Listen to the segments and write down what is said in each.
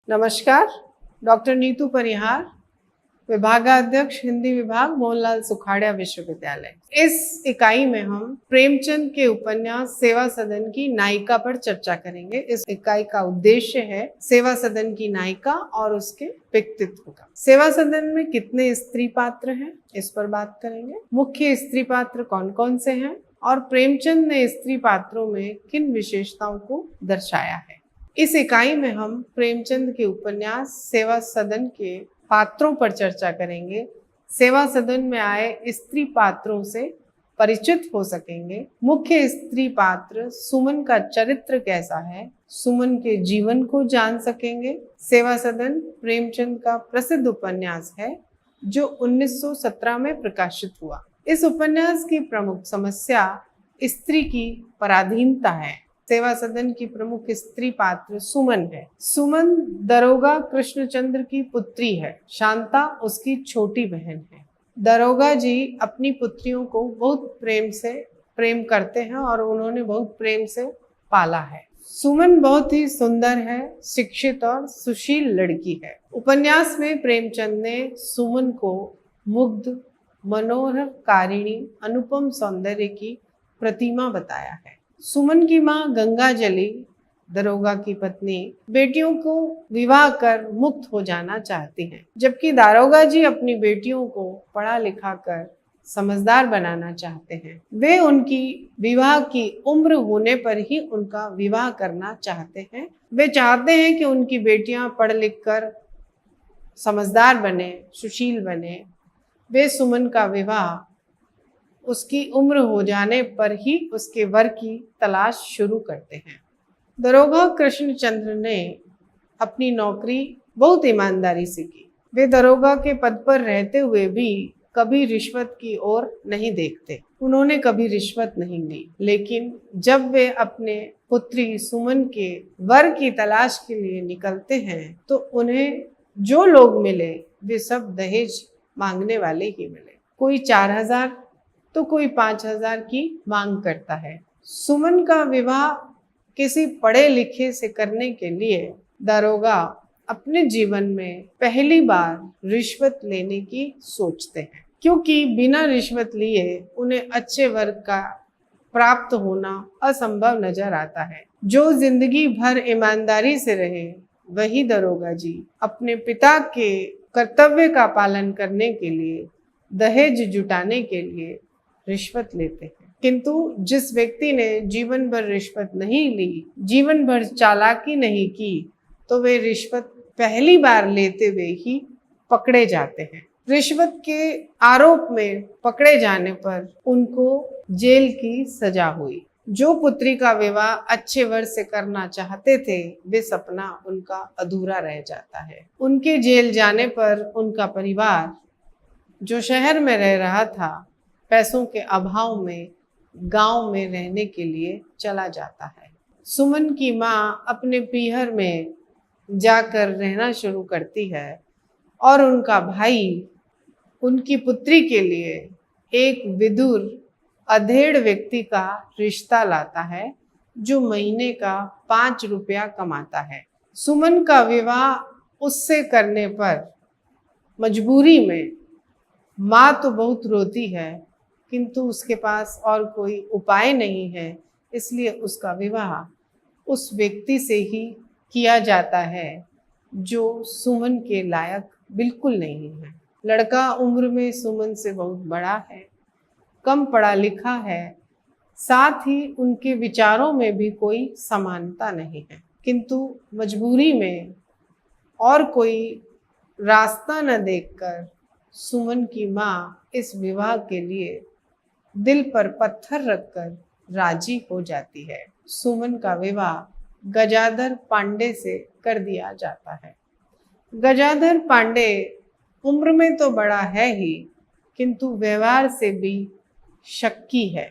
नमस्कार, डॉक्टर नीतू परिहार, विभागाध्यक्ष हिंदी विभाग, मोहनलाल सुखाड़िया विश्वविद्यालय। इस इकाई में हम प्रेमचंद के उपन्यास सेवा सदन की नायिका पर चर्चा करेंगे। इस इकाई का उद्देश्य है सेवा सदन की नायिका और उसके व्यक्तित्व का। सेवा सदन में कितने स्त्री पात्र हैं, इस पर बात करेंगे। मुख्य स्त्री पात्र कौन कौन से हैं और प्रेमचंद ने स्त्री पात्रों में किन विशेषताओं को दर्शाया है। इस इकाई में हम प्रेमचंद के उपन्यास सेवा सदन के पात्रों पर चर्चा करेंगे। सेवा सदन में आए स्त्री पात्रों से परिचित हो सकेंगे। मुख्य स्त्री पात्र सुमन का चरित्र कैसा है, सुमन के जीवन को जान सकेंगे। सेवा सदन प्रेमचंद का प्रसिद्ध उपन्यास है जो 1917 में प्रकाशित हुआ। इस उपन्यास की प्रमुख समस्या स्त्री की पराधीनता है। सेवा सदन की प्रमुख स्त्री पात्र सुमन है। सुमन दरोगा कृष्णचंद्र की पुत्री है। शांता उसकी छोटी बहन है। दरोगा जी अपनी पुत्रियों को बहुत प्रेम करते हैं और उन्होंने बहुत प्रेम से पाला है। सुमन बहुत ही सुंदर है, शिक्षित और सुशील लड़की है। उपन्यास में प्रेमचंद ने सुमन को मुग्ध, मनोहर कारिणी, अनुपम सौंदर्य की प्रतिमा बताया है। सुमन की मां गंगाजली, दरोगा की पत्नी, बेटियों को विवाह कर मुक्त हो जाना चाहती हैं, जबकि दारोगा जी अपनी बेटियों को पढ़ा लिखा कर समझदार बनाना चाहते हैं। वे उनकी विवाह की उम्र होने पर ही उनका विवाह करना चाहते हैं। वे चाहते हैं कि उनकी बेटियां पढ़ लिख कर समझदार बने, सुशील बने। वे सुमन का विवाह उसकी उम्र हो जाने पर ही उसके वर की तलाश शुरू करते हैं। दरोगा कृष्णचंद्र ने अपनी नौकरी बहुत ईमानदारी से की। वे दरोगा के पद पर रहते हुए भी कभी रिश्वत की ओर नहीं देखते। उन्होंने कभी रिश्वत नहीं ली। लेकिन जब वे अपने पुत्री सुमन के वर की तलाश के लिए निकलते हैं तो उन्हें जो लोग मिले वे सब दहेज मांगने वाले ही मिले। कोई 4000 तो कोई 5000 की मांग करता है। सुमन का विवाह किसी पढ़े लिखे से करने के लिए दरोगा अपने जीवन में पहली बार रिश्वत लेने की सोचते हैं, क्योंकि बिना रिश्वत लिए उन्हें अच्छे वर्ग का प्राप्त होना असंभव नजर आता है। जो जिंदगी भर ईमानदारी से रहे वही दरोगा जी अपने पिता के कर्तव्य का पालन करने के लिए, दहेज जुटाने के लिए रिश्वत लेते हैं। किंतु जिस व्यक्ति ने जीवन भर रिश्वत नहीं ली, जीवन भर चालाकी नहीं की, तो वे रिश्वत पहली बार लेते हुए ही पकड़े जाते हैं। रिश्वत के आरोप में पकड़े जाने पर उनको जेल की सजा हुई। जो पुत्री का विवाह अच्छे वर से करना चाहते थे वे सपना उनका अधूरा रह जाता है। उनके जेल जाने पर उनका परिवार जो शहर में रह रहा था, पैसों के अभाव में गांव में रहने के लिए चला जाता है। सुमन की मां अपने पीहर में जाकर रहना शुरू करती है और उनका भाई उनकी पुत्री के लिए एक विदुर अधेड़ व्यक्ति का रिश्ता लाता है जो महीने का 5 रुपया कमाता है। सुमन का विवाह उससे करने पर मजबूरी में माँ तो बहुत रोती है, किंतु उसके पास और कोई उपाय नहीं है, इसलिए उसका विवाह उस व्यक्ति से ही किया जाता है जो सुमन के लायक बिल्कुल नहीं है। लड़का उम्र में सुमन से बहुत बड़ा है, कम पढ़ा लिखा है, साथ ही उनके विचारों में भी कोई समानता नहीं है। किंतु मजबूरी में और कोई रास्ता न देखकर सुमन की माँ इस विवाह के लिए दिल पर पत्थर रखकर राजी हो जाती है। सुमन का विवाह गजाधर पांडे से कर दिया जाता है। गजाधर पांडे उम्र में तो बड़ा है ही, किंतु व्यवहार से भी शक्की है।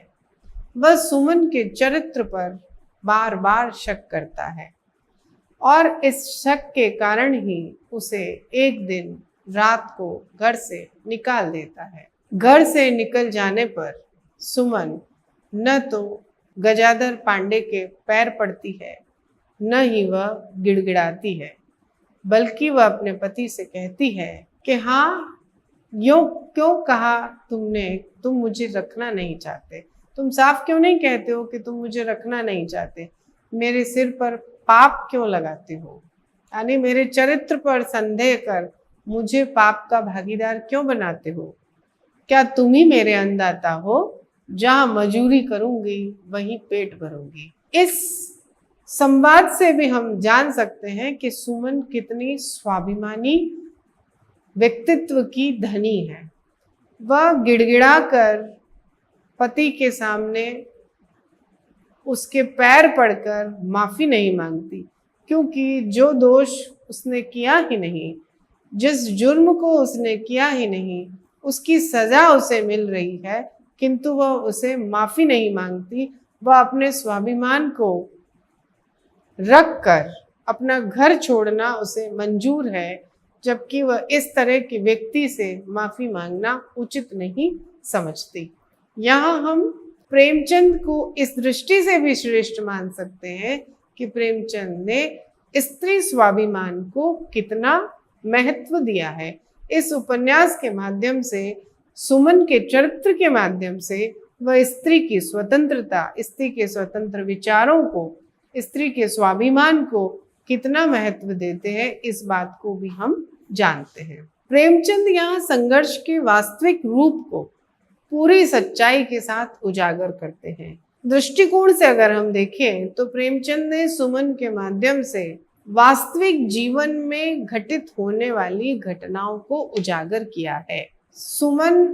वह सुमन के चरित्र पर बार बार शक करता है और इस शक के कारण ही उसे एक दिन रात को घर से निकाल देता है। घर से निकल जाने पर सुमन न तो गजाधर पांडे के पैर पड़ती है, न ही वह गिड़गिड़ाती है। बल्कि वह अपने पति से कहती है कि हाँ, यूं क्यों कहा तुमने, तुम मुझे रखना नहीं चाहते, तुम साफ क्यों नहीं कहते हो कि तुम मुझे रखना नहीं चाहते, मेरे सिर पर पाप क्यों लगाते हो, यानी मेरे चरित्र पर संदेह कर मुझे पाप का भागीदार क्यों बनाते हो। क्या तुम ही मेरे अन्नदाता हो, जहां मजूरी करूंगी वहीं पेट भरूंगी। इस संवाद से भी हम जान सकते हैं कि सुमन कितनी स्वाभिमानी व्यक्तित्व की धनी है। वह गिड़गिड़ा कर पति के सामने उसके पैर पड़कर माफी नहीं मांगती, क्योंकि जो दोष उसने किया ही नहीं, जिस जुर्म को उसने किया ही नहीं, उसकी सजा उसे मिल रही है, किंतु वह उसे माफी नहीं मांगती। वह अपने स्वाभिमान को रख कर अपना घर छोड़ना उसे मंजूर है, जबकि वह इस तरह के व्यक्ति से माफी मांगना उचित नहीं समझती। यहाँ हम प्रेमचंद को इस दृष्टि से भी श्रेष्ठ मान सकते हैं कि प्रेमचंद ने स्त्री स्वाभिमान को कितना महत्व दिया है। इस उपन्यास के माध्यम से, सुमन के चरित्र के माध्यम से वह स्त्री की स्वतंत्रता, स्त्री के स्वतंत्र विचारों को, स्त्री के स्वाभिमान को कितना महत्व देते हैं, इस बात को भी हम जानते हैं। प्रेमचंद यहाँ संघर्ष के वास्तविक रूप को पूरी सच्चाई के साथ उजागर करते हैं। दृष्टिकोण से अगर हम देखें तो प्रेमचंद ने सुमन के माध्यम से वास्तविक जीवन में घटित होने वाली घटनाओं को उजागर किया है। सुमन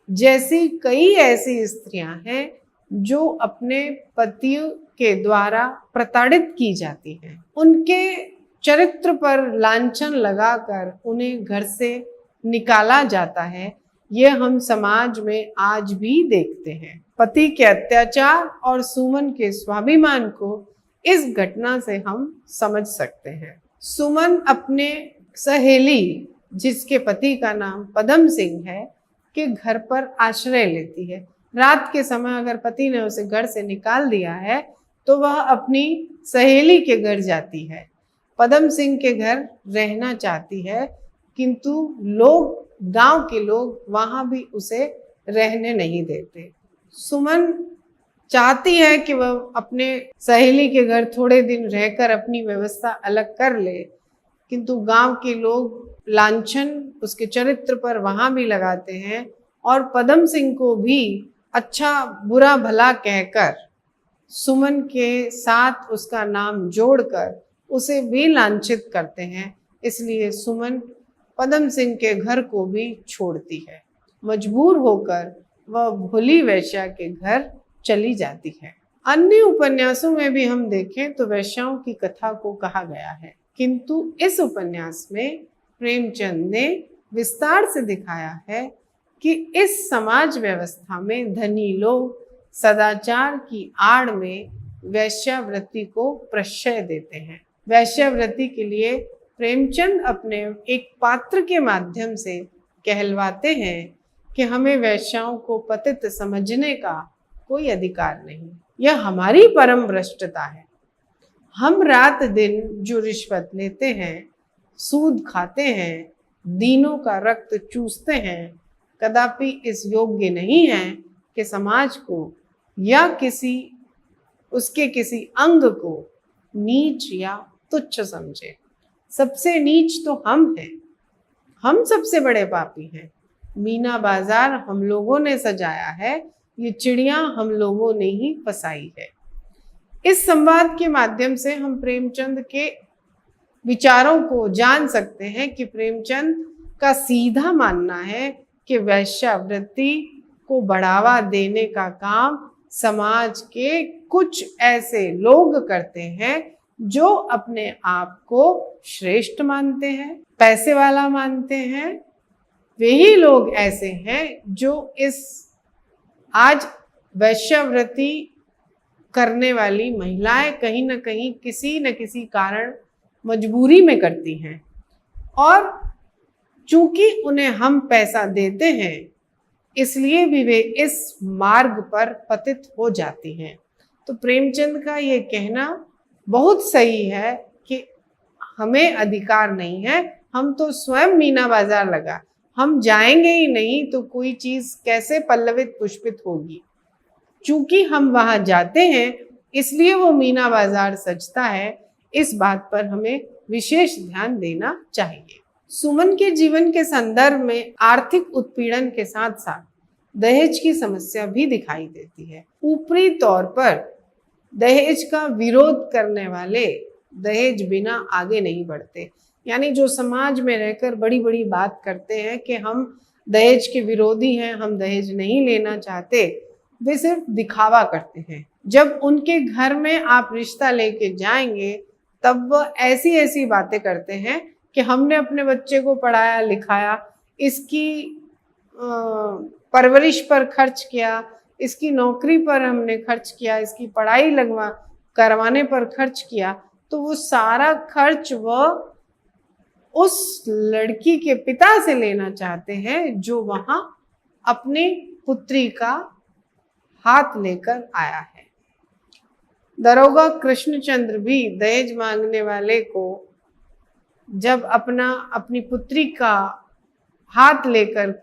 जैसी कई ऐसी स्त्रियां हैं जो अपने पति के द्वारा प्रताड़ित की जाती हैं। उनके चरित्र पर लांछन लगाकर उन्हें घर से निकाला जाता है। यह हम समाज में आज भी देखते हैं। पति के अत्याचार और सुमन के स्वाभिमान को इस घटना से हम समझ सकते हैं। सुमन अपने सहेली, जिसके पति का नाम पदम सिंह है, के घर पर आश्रय लेती है। रात के समय अगर पति ने उसे घर से निकाल दिया है तो वह अपनी सहेली के घर जाती है। पदम सिंह के घर रहना चाहती है, किंतु लोग, गांव के लोग वहां भी उसे रहने नहीं देते। सुमन चाहती है कि वह अपने सहेली के घर थोड़े दिन रहकर अपनी व्यवस्था अलग कर ले, किंतु गांव के लोग लांछन उसके चरित्र पर वहां भी लगाते हैं और पदम सिंह को भी अच्छा बुरा भला कहकर, सुमन के साथ उसका नाम जोड़कर उसे भी लांछित करते हैं। इसलिए सुमन पदम सिंह के घर को भी छोड़ती है। मजबूर होकर वह भोली वैश्या के घर चली जाती है। अन्य उपन्यासों में भी हम देखें तो वैश्याओं की कथा को कहा गया है, किंतु इस उपन्यास में प्रेमचंद ने विस्तार से दिखाया है कि इस समाज व्यवस्था में धनी लोग सदाचार की आड़ में वैश्यावृत्ति को प्रश्रय देते हैं। वैश्यावृत्ति के लिए प्रेमचंद अपने एक पात्र के माध्यम से कहलवाते हैं कि हमें वैश्याओं को पतित समझने का कोई अधिकार नहीं, यह हमारी परम भ्रष्टता है। हम रात दिन जो रिश्वत लेते हैं, सूद खाते हैं, दीनों का रक्त चूसते हैं, कदापि इस योग्य नहीं है कि समाज को या उसके किसी अंग को नीच या तुच्छ समझे। सबसे नीच तो हम हैं, हम सबसे बड़े पापी हैं। मीना बाजार हम लोगों ने सजाया है, ये चिड़िया हम लोगों ने ही फसाई है। इस संवाद के माध्यम से हम प्रेमचंद के विचारों को जान सकते हैं कि प्रेमचंद का सीधा मानना है कि वैश्यावृत्ति को बढ़ावा देने का काम समाज के कुछ ऐसे लोग करते हैं जो अपने आप को श्रेष्ठ मानते हैं, पैसे वाला मानते हैं। वही लोग ऐसे हैं जो इस आज वैश्यावृत्ति करने वाली महिलाएं कहीं न कहीं किसी न किसी कारण मजबूरी में करती हैं, और चूंकि उन्हें हम पैसा देते हैं इसलिए भी वे इस मार्ग पर पतित हो जाती हैं। तो प्रेमचंद का ये कहना बहुत सही है कि हमें अधिकार नहीं है, हम तो स्वयं मीना बाजार लगा, हम जाएंगे ही नहीं तो कोई चीज कैसे पल्लवित पुष्पित होगी। चूंकि हम वहां जाते हैं इसलिए वो मीना बाजार सजता है, इस बात पर हमें विशेष ध्यान देना चाहिए। सुमन के जीवन के संदर्भ में आर्थिक उत्पीड़न के साथ साथ दहेज की समस्या भी दिखाई देती है। ऊपरी तौर पर दहेज का विरोध करने वाले दहेज बिना आगे नहीं बढ़ते, यानी जो समाज में रहकर बड़ी बड़ी बात करते हैं कि हम दहेज के विरोधी हैं, हम दहेज नहीं लेना चाहते, वे सिर्फ दिखावा करते हैं। जब उनके घर में आप रिश्ता लेके जाएंगे तब वह ऐसी ऐसी बातें करते हैं कि हमने अपने बच्चे को पढ़ाया लिखाया, इसकी परवरिश पर खर्च किया, इसकी नौकरी पर हमने खर्च किया, इसकी पढ़ाई करवाने पर खर्च किया, तो वो सारा खर्च वह उस लड़की के पिता से लेना चाहते हैं जो वहां अपनी पुत्री का हाथ लेकर आया है। दरोगा कृष्णचंद्र भी दहेज मांगने वाले को जब अपनी पुत्री का हाथ लेकर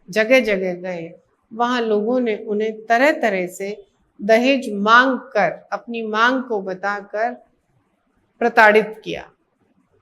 जगह जगह गए, वहां लोगों ने उन्हें तरह तरह से दहेज मांग कर, अपनी मांग को बताकर प्रताड़ित किया।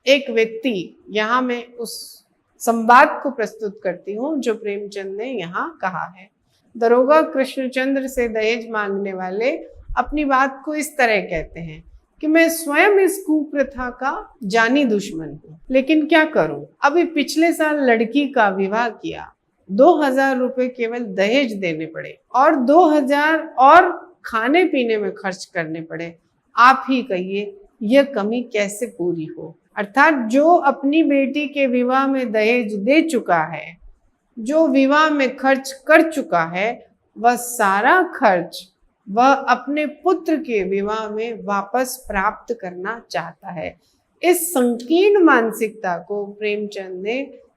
एक व्यक्ति, यहाँ मैं उस संवाद को प्रस्तुत करती हूँ जो प्रेमचंद ने यहाँ कहा है। दरोगा कृष्णचंद्र से दहेज मांगने वाले अपनी बात को इस तरह कहते हैं कि मैं स्वयं इस कुप्रथा का जानी दुश्मन हूँ, लेकिन क्या करूं, अभी पिछले साल लड़की का विवाह किया, 2000 रुपए केवल दहेज देने पड़े और 2000 और खाने पीने में खर्च करने पड़े। आप ही कहिए यह कमी कैसे पूरी हो। अर्थात जो अपनी बेटी के विवाह में दहेज दे चुका है, जो विवाह में खर्च कर चुका है, वह सारा खर्च वह अपने पुत्र के विवाह में वापस प्राप्त करना चाहता है। इस संकीर्ण मानसिकता को प्रेमचंद ने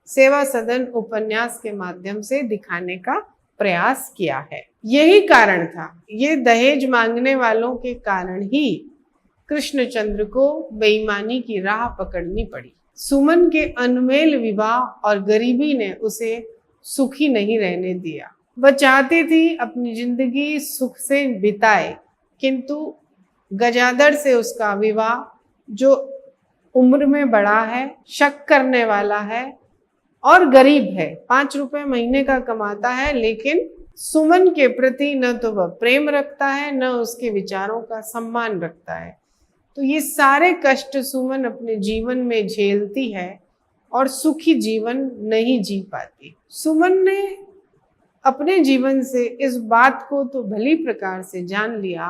सेवा सदन उपन्यास के माध्यम से दिखाने का प्रयास किया है। यही कारण था, ये दहेज मांगने वालों के कारण ही कृष्णचंद्र को बेईमानी की राह पकड़नी पड़ी। सुमन के अनमेल विवाह और गरीबी ने उसे सुखी नहीं रहने दिया। वह चाहती थी अपनी जिंदगी सुख से बिताए, किंतु गजादर से उसका विवाह, जो उम्र में बड़ा है, शक करने वाला है और गरीब है, 5 रुपए महीने का कमाता है, लेकिन सुमन के प्रति न तो वह प्रेम रखता है न उसके विचारों का सम्मान रखता है। तो ये सारे कष्ट सुमन अपने जीवन में झेलती है और सुखी जीवन नहीं जी पाती। सुमन ने अपने जीवन से इस बात को तो भली प्रकार से जान लिया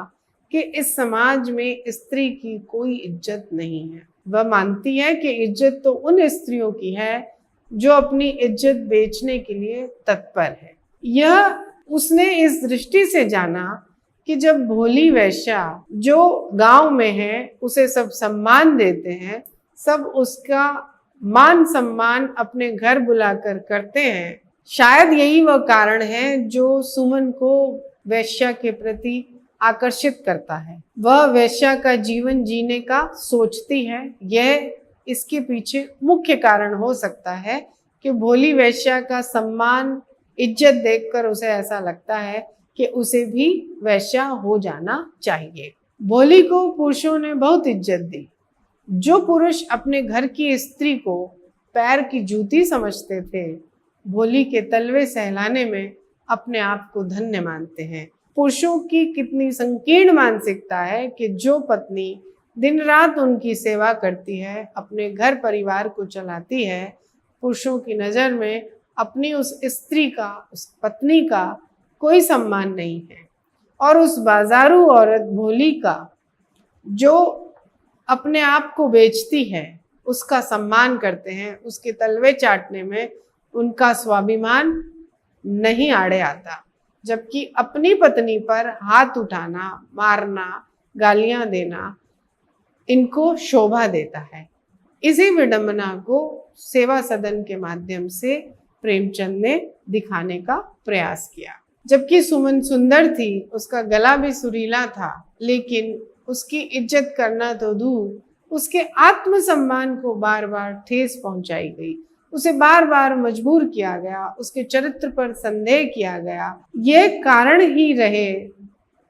कि इस समाज में स्त्री की कोई इज्जत नहीं है। वह मानती है कि इज्जत तो उन स्त्रियों की है जो अपनी इज्जत बेचने के लिए तत्पर है। यह उसने इस दृष्टि से जाना कि जब भोली वैश्या जो गांव में है उसे सब सम्मान देते हैं, सब उसका मान सम्मान अपने घर बुलाकर करते हैं, शायद यही वह कारण है जो सुमन को वैश्या के प्रति आकर्षित करता है। वह वैश्या का जीवन जीने का सोचती है। यह इसके पीछे मुख्य कारण हो सकता है कि भोली वैश्या का सम्मान, इज्जत देखकर उसे ऐसा लगता है कि उसे भी वैश्या हो जाना चाहिए। भोली को पुरुषों ने बहुत इज्जत दी। जो पुरुष अपने घर की स्त्री को पैर की जूती समझते थे, भोली के तलवे सहलाने में अपने आप को धन्य मानते हैं। पुरुषों की कितनी संकीर्ण मानसिकता है कि जो पत्नी दिन रात उनकी सेवा करती है, अपने घर परिवार को चलाती है, पुरुषों की नज़र में अपनी उस स्त्री का, उस पत्नी का कोई सम्मान नहीं है। और उस बाजारू औरत भोली का जो अपने आप को बेचती है, उसका सम्मान करते हैं, उसके तलवे चाटने में उनका स्वाभिमान नहीं आड़े आता, जबकि अपनी पत्नी पर हाथ उठाना, मारना, गालियां देना इनको शोभा देता है। इसी विडंबना को सेवा सदन के माध्यम से प्रेमचंद ने दिखाने का प्रयास किया। जबकि सुमन सुंदर थी, उसका गला भी सुरीला था, लेकिन उसकी इज्जत करना तो दूर, उसके आत्मसम्मान को बार बार ठेस पहुंचाई गई, उसे बार बार मजबूर किया गया, उसके चरित्र पर संदेह किया गया। ये कारण ही रहे,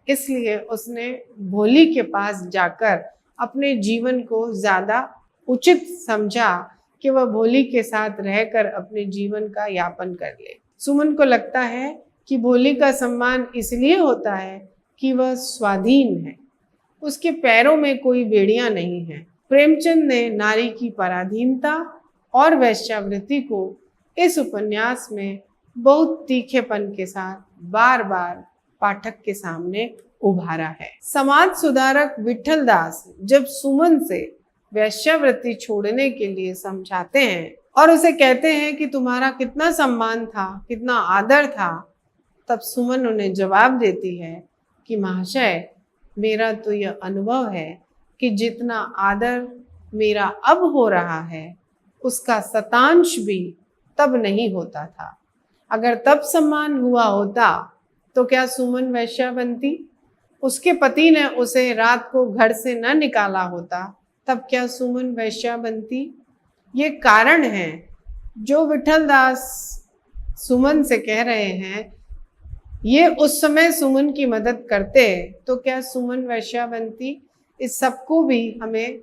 इसलिए उसने भोली के पास जाकर अपने जीवन को ज्यादा उचित समझा कि वह भोली के साथ रहकर अपने जीवन का यापन कर ले। सुमन को लगता है कि भोली का सम्मान इसलिए होता है कि वह स्वाधीन है, उसके पैरों में कोई बेड़ियां नहीं है। प्रेमचंद ने नारी की पराधीनता और वैश्यावृत्ति को इस उपन्यास में बहुत तीखेपन के साथ बार बार पाठक के सामने उभारा है। समाज सुधारक विठल दास जब सुमन से वैश्यावृत्ति छोड़ने के लिए समझाते हैं और उसे कहते हैं कि तुम्हारा कितना सम्मान था, कितना आदर था, तब सुमन उन्हें जवाब देती है कि महाशय, मेरा तो यह अनुभव है कि जितना आदर मेरा अब हो रहा है उसका शतांश भी तब नहीं होता था। अगर तब सम्मान हुआ होता तो क्या सुमन वैश्या बनती? उसके पति ने उसे रात को घर से न निकाला होता तब क्या सुमन वैश्या बनती? ये कारण है जो विठल दास सुमन से कह रहे हैं। ये उस समय सुमन की मदद करते तो क्या सुमन वैश्या बनती? इस सबको भी हमें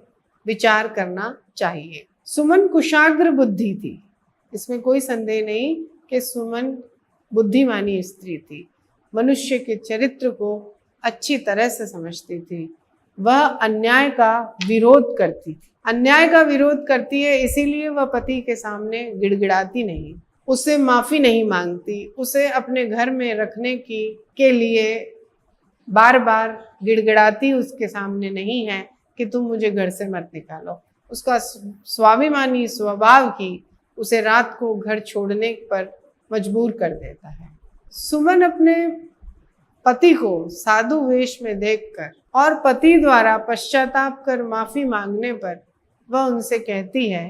विचार करना चाहिए। सुमन कुशाग्र बुद्धि थी, इसमें कोई संदेह नहीं कि सुमन बुद्धिमानी स्त्री थी, मनुष्य के चरित्र को अच्छी तरह से समझती थी। वह अन्याय का विरोध करती थी। अन्याय का विरोध करती है इसीलिए वह पति के सामने गिड़गिड़ाती नहीं, उसे माफी नहीं मांगती, उसे अपने घर में रखने के लिए बार बार गिड़गिड़ाती उसके सामने नहीं है कि तुम मुझे घर से मत निकालो। उसका स्वाभिमानी स्वभाव ही उसे रात को घर छोड़ने पर मजबूर कर देता है। सुमन अपने पति को साधु वेश में देखकर और पति द्वारा पश्चाताप कर माफी मांगने पर वह उनसे कहती है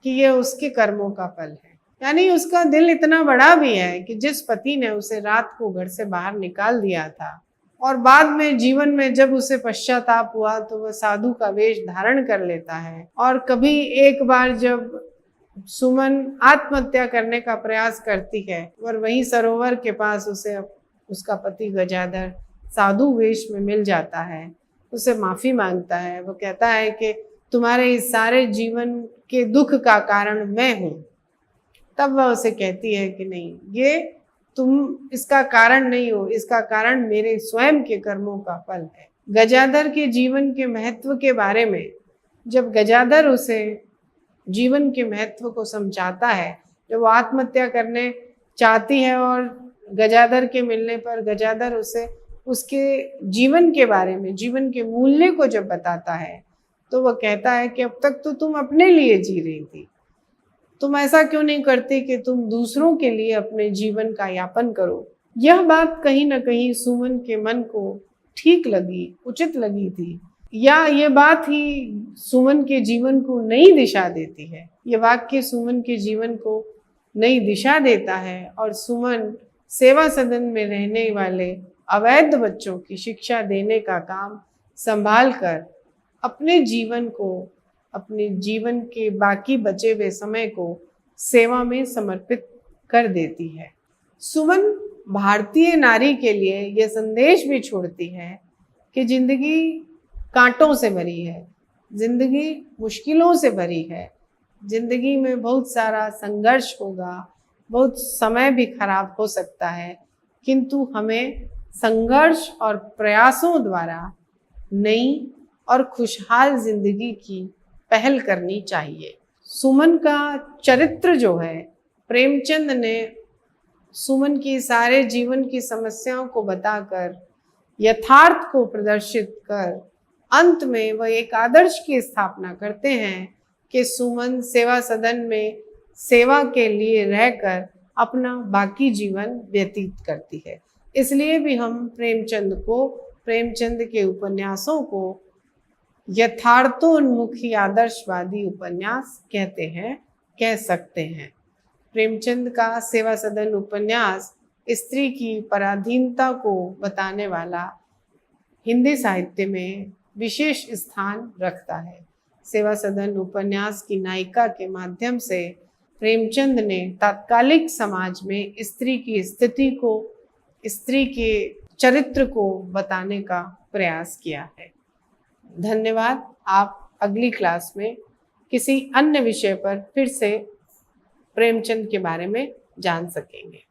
कि यह उसके कर्मों का फल है। यानी उसका दिल इतना बड़ा भी है कि जिस पति ने उसे रात को घर से बाहर निकाल दिया था और बाद में जीवन में जब उसे पश्चाताप हुआ तो वह साधु का वेश धारण कर लेता है। और कभी एक बार जब सुमन आत्महत्या करने का प्रयास करती है और वहीं सरोवर के पास उसे उसका पति गजाधर साधु वेश में मिल जाता है, उसे माफी मांगता है। वो कहता है कि तुम्हारे इस सारे जीवन के दुख का कारण मैं हूँ। तब वह उसे कहती है कि नहीं, ये तुम इसका कारण नहीं हो, इसका कारण मेरे स्वयं के कर्मों का फल है। गजाधर के जीवन के महत्व के बारे में जब गजाधर उसे जीवन के महत्व को समझाता है, जब वो आत्महत्या करने चाहती है और गजाधर के मिलने पर गजाधर उसे उसके जीवन के बारे में, जीवन के मूल्य को जब बताता है तो वह कहता है कि अब तक तो तुम अपने लिए जी रही थी, तुम ऐसा क्यों नहीं करती कि तुम दूसरों के लिए अपने जीवन का यापन करो। यह बात कहीं ना कहीं सुमन के मन को ठीक लगी, उचित लगी थी, या ये बात ही सुमन के जीवन को नई दिशा देती है। ये वाक्य सुमन के जीवन को नई दिशा देता है और सुमन सेवा सदन में रहने वाले अवैध बच्चों की शिक्षा देने का काम संभाल कर अपने जीवन को, अपने जीवन के बाकी बचे हुए समय को सेवा में समर्पित कर देती है। सुमन भारतीय नारी के लिए यह संदेश भी छोड़ती है कि जिंदगी कांटों से भरी है, जिंदगी मुश्किलों से भरी है, जिंदगी में बहुत सारा संघर्ष होगा, बहुत समय भी खराब हो सकता है, किंतु हमें संघर्ष और प्रयासों द्वारा नई और खुशहाल जिंदगी की पहल करनी चाहिए। सुमन का चरित्र जो है, प्रेमचंद ने सुमन की सारे जीवन की समस्याओं को बताकर, यथार्थ को प्रदर्शित कर अंत में वह एक आदर्श की स्थापना करते हैं कि सुमन सेवा सदन में सेवा के लिए रहकर अपना बाकी जीवन व्यतीत करती है। इसलिए भी हम प्रेमचंद को, प्रेमचंद के उपन्यासों को यथार्थोन्मुखी आदर्शवादी उपन्यास कहते हैं, कह सकते हैं। प्रेमचंद का सेवा सदन उपन्यास स्त्री की पराधीनता को बताने वाला हिंदी साहित्य में विशेष स्थान रखता है। सेवा सदन उपन्यास की नायिका के माध्यम से प्रेमचंद ने तात्कालिक समाज में स्त्री की स्थिति को, स्त्री के चरित्र को बताने का प्रयास किया है। धन्यवाद। आप अगली क्लास में किसी अन्य विषय पर फिर से प्रेमचंद के बारे में जान सकेंगे।